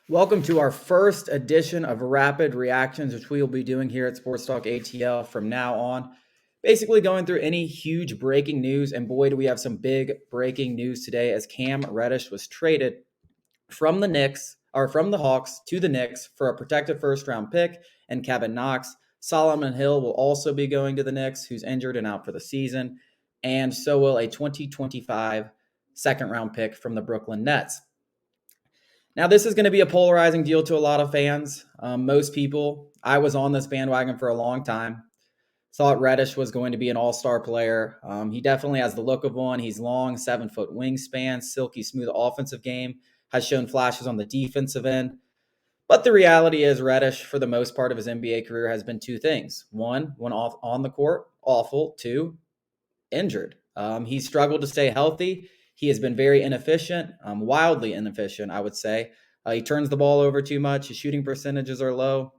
Welcome to our first edition of Rapid Reactions, which we will be doing here at Sports Talk ATL from now on. Basically, going through any huge breaking news. And boy, do we have some big breaking news today as Cam Reddish was traded from the Knicks or from the Hawks to the Knicks for a protected first round pick and Kevin Knox. Solomon Hill will also be going to the Knicks, who's injured and out for the season. And so will a 2025 second round pick from the Brooklyn Nets. Now, this is going to be a polarizing deal to a lot of fans. Most people, I was on this bandwagon for a long time, thought Reddish was going to be an all-star player. He definitely has the look of one. He's long, 7-foot wingspan, silky smooth offensive game, has shown flashes on the defensive end. But the reality is Reddish, for the most part of his NBA career, has been two things. One, when off on the court, awful. Two, injured. He's struggled to stay healthy. He has been very inefficient, wildly inefficient, I would say. He turns the ball over too much. His shooting percentages are low.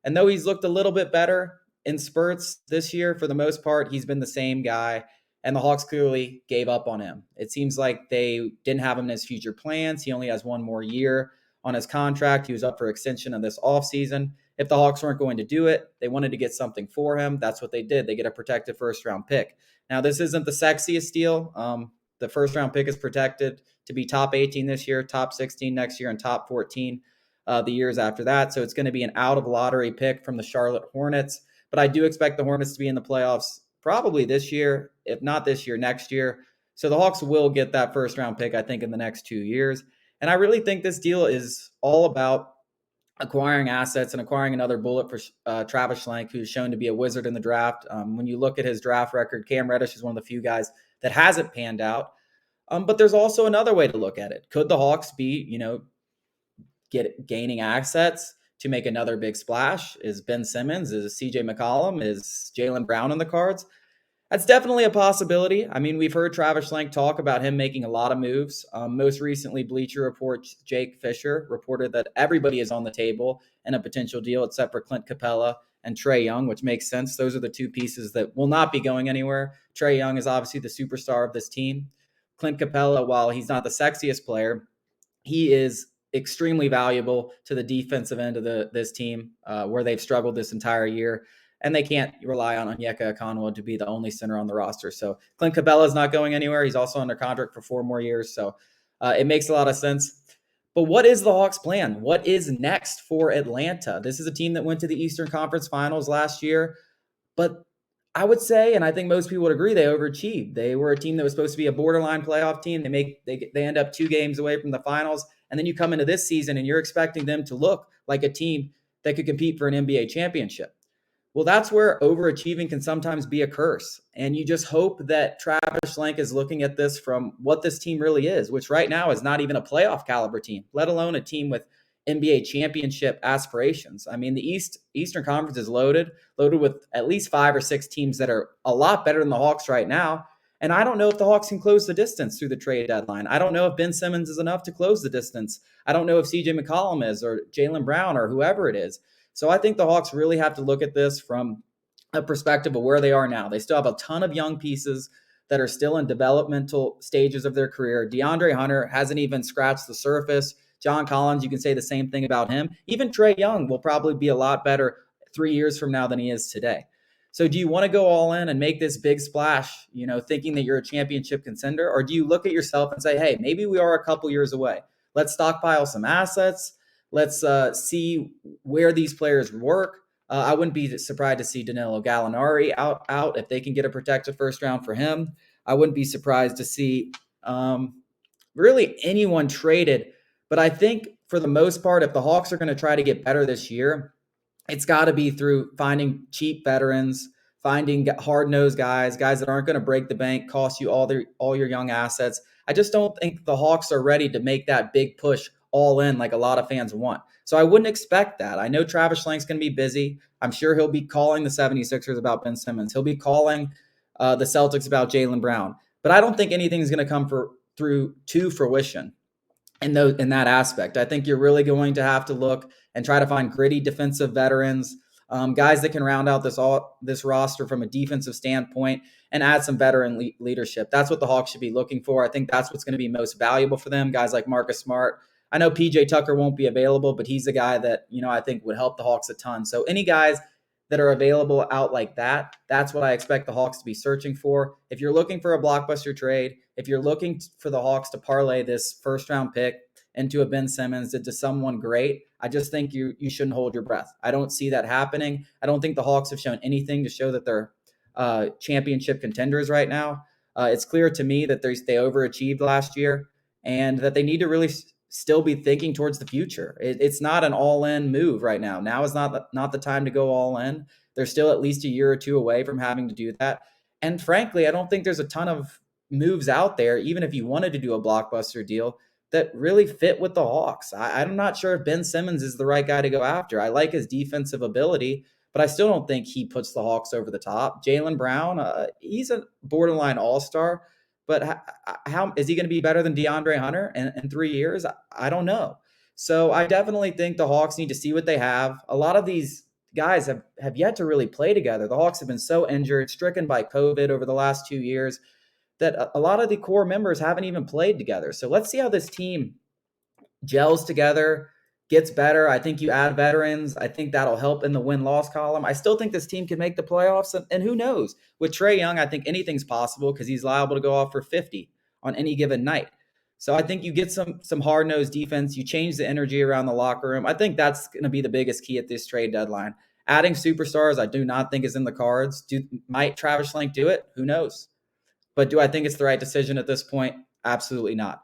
And though he's looked a little bit better in spurts this year, for the most part, he's been the same guy. And the Hawks clearly gave up on him. It seems like they didn't have him in his future plans. He only has one more year on his contract. He was up for extension of this offseason. If the Hawks weren't going to do it, they wanted to get something for him. That's what they did. They get a protected first round pick. Now, this isn't the sexiest deal. The first round pick is protected to be top 18 this year, top 16 next year, and top 14 the years after that. So it's going to be an out of lottery pick from the Charlotte Hornets. But I do expect the Hornets to be in the playoffs probably this year, if not this year, next year. So the Hawks will get that first round pick, I think, in the next 2 years. And I really think this deal is all about acquiring assets and acquiring another bullet for Travis Schlenk, who's shown to be a wizard in the draft. When you look at his draft record, Cam Reddish is one of the few guys that hasn't panned out. But there's also another way to look at it. Could the Hawks be, gaining assets to make another big splash? Is Ben Simmons, is CJ McCollum, is Jaylen Brown on the cards? That's definitely a possibility. I mean, we've heard Travis Schlenk talk about him making a lot of moves. Most recently, Bleacher Report Jake Fisher reported that everybody is on the table in a potential deal except for Clint Capella and Trae Young, which makes sense. Those are the two pieces that will not be going anywhere. Trae Young is obviously the superstar of this team. Clint Capella, while he's not the sexiest player, he is extremely valuable to the defensive end of this team, where they've struggled this entire year. And they can't rely on Onyeka Okongwu to be the only center on the roster. So Clint Capella is not going anywhere. He's also under contract for 4 more years. So it makes a lot of sense. But what is the Hawks' plan? What is next for Atlanta? This is a team that went to the Eastern Conference Finals last year. But I would say, and I think most people would agree, they overachieved. They were a team that was supposed to be a borderline playoff team. They end up 2 games away from the finals. And then you come into this season and you're expecting them to look like a team that could compete for an NBA championship. Well, that's where overachieving can sometimes be a curse. And you just hope that Travis Schlenk is looking at this from what this team really is, which right now is not even a playoff caliber team, let alone a team with NBA championship aspirations. I mean, the Eastern Conference is loaded with at least 5 or 6 teams that are a lot better than the Hawks right now. And I don't know if the Hawks can close the distance through the trade deadline. I don't know if Ben Simmons is enough to close the distance. I don't know if CJ McCollum is or Jaylen Brown or whoever it is. So I think the Hawks really have to look at this from a perspective of where they are now. They still have a ton of young pieces that are still in developmental stages of their career. DeAndre Hunter hasn't even scratched the surface. John Collins, you can say the same thing about him. Even Trae Young will probably be a lot better 3 years from now than he is today. So do you want to go all in and make this big splash, thinking that you're a championship contender? Or do you look at yourself and say, hey, maybe we are a couple years away. Let's stockpile some assets. Let's see where these players work. I wouldn't be surprised to see Danilo Gallinari out if they can get a protected first round for him. I wouldn't be surprised to see really anyone traded. But I think for the most part, if the Hawks are going to try to get better this year, it's got to be through finding cheap veterans, finding hard-nosed guys that aren't going to break the bank, cost you all your young assets. I just don't think the Hawks are ready to make that big push all in like a lot of fans want. So I wouldn't expect that. I know Travis Schlenk's going to be busy. I'm sure he'll be calling the 76ers about Ben Simmons. He'll be calling the Celtics about Jaylen Brown. But I don't think anything's going to come through to fruition in that aspect. I think you're really going to have to look and try to find gritty defensive veterans, guys that can round out this roster from a defensive standpoint and add some veteran leadership. That's what the Hawks should be looking for. I think that's what's going to be most valuable for them. Guys like Marcus Smart. I know PJ Tucker won't be available, but he's a guy that, I think would help the Hawks a ton. So any guys that are available out like that, that's what I expect the Hawks to be searching for. If you're looking for a blockbuster trade, if you're looking for the Hawks to parlay this first round pick into a Ben Simmons, into someone great, I just think you shouldn't hold your breath. I don't see that happening. I don't think the Hawks have shown anything to show that they're championship contenders right now. It's clear to me that they overachieved last year and that they need to really still be thinking towards the future. It's not an all-in move right now. Now is not the time to go all in. They're still at least a year or two away from having to do that. And frankly, I don't think there's a ton of moves out there, even if you wanted to do a blockbuster deal, that really fit with the Hawks. I'm not sure if Ben Simmons is the right guy to go after. I like his defensive ability, but I still don't think he puts the Hawks over the top. Jaylen Brown, he's a borderline all-star, but how is he going to be better than DeAndre Hunter in 3 years? I don't know. So I definitely think the Hawks need to see what they have. A lot of these guys have yet to really play together. The Hawks have been so injured, stricken by COVID over the last 2 years, that a lot of the core members haven't even played together. So let's see how this team gels together, gets better. I think you add veterans. I think that'll help in the win-loss column. I still think this team can make the playoffs, and who knows? With Trae Young, I think anything's possible because he's liable to go off for 50 on any given night. So I think you get some hard-nosed defense. You change the energy around the locker room. I think that's going to be the biggest key at this trade deadline. Adding superstars, I do not think is in the cards. Might Travis Schlenk do it? Who knows? But do I think it's the right decision at this point? Absolutely not.